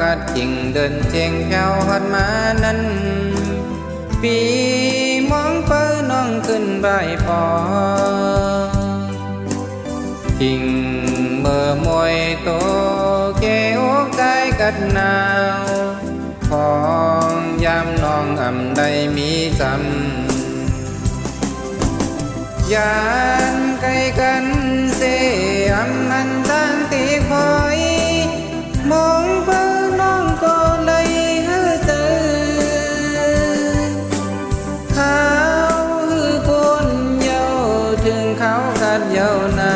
cát chỉnh đơn chênh theo hót má năn vì mong phơ nonขึ้นใบปอทิ้งเมื่อมวยโตเกโอกใจกัดหนาวพองยามน้องอ่ำได้มีจำยานไกลกันเสียอ่ำมันตั้งตีคอยมองเพื่อน้องก็เลยฮือตื่นเขาฮือพ้นเยาถึงเขากัดเยานา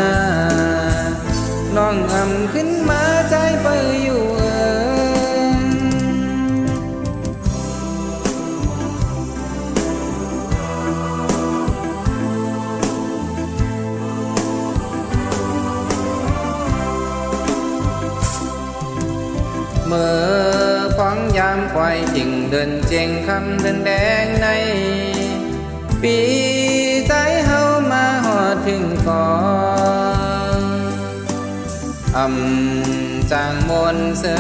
น้องอ่ำขึ้นมาใจไปอยู่เมื่อฟ้องยามควายจริงเดินเจงคำเดินแดงในปีใจเฮามาหอดถึงก่อนจางมนเสือ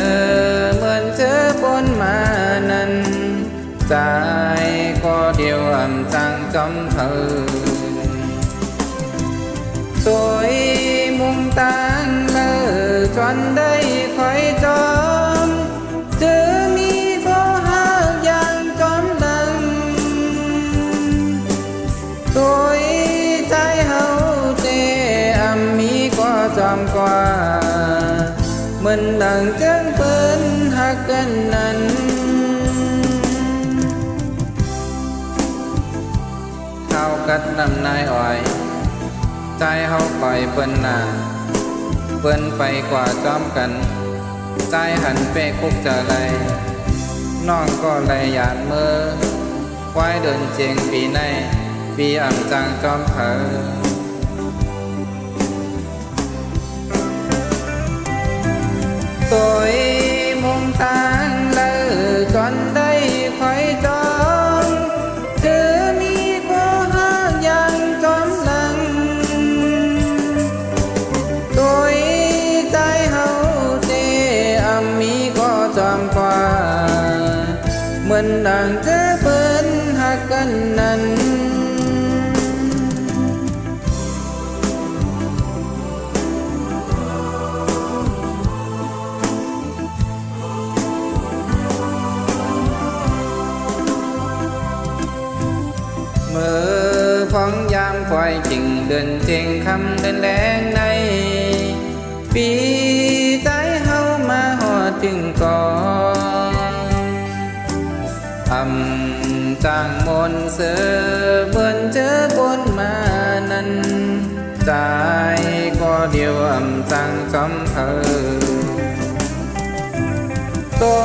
เหมือนเจอปนมานั้นใจก็เดียวจางจอมเธอสวยมุมตางเลอจนได้คอยจอมเจอมีก็หากอย่างจอมดังสวยใจเฮาเจมีก็จอมกว่าเหมือนดังเจ้งเปิ้นหักกันนั้นเข้ากัดนำนายอ้อยใจเฮาปล่อยเปิ้นหน้าเปิ้นไปกว่าจอมกันใจหันเปคุกจะไรน้องก็เลยหยาดมือควายเดินเจงปีในปีอ่ำจางจอมเธอตัวมุมตางเลอจนได้คอยจอมเธอมีก็หากอย่างจอมหลังตัวใจเฮาเจมีก็จอมกว่าเหมือนดังเธอเปิ้นหักกันนั้นเมื่อพ้องยามควายจริงเดินเจงคำเดินแรงในปีใจเฮามาหอดถึงก่อนจางมนเสือเหมือนเจอบนมานั้นใจก็เดียวจางจอมเธอตัว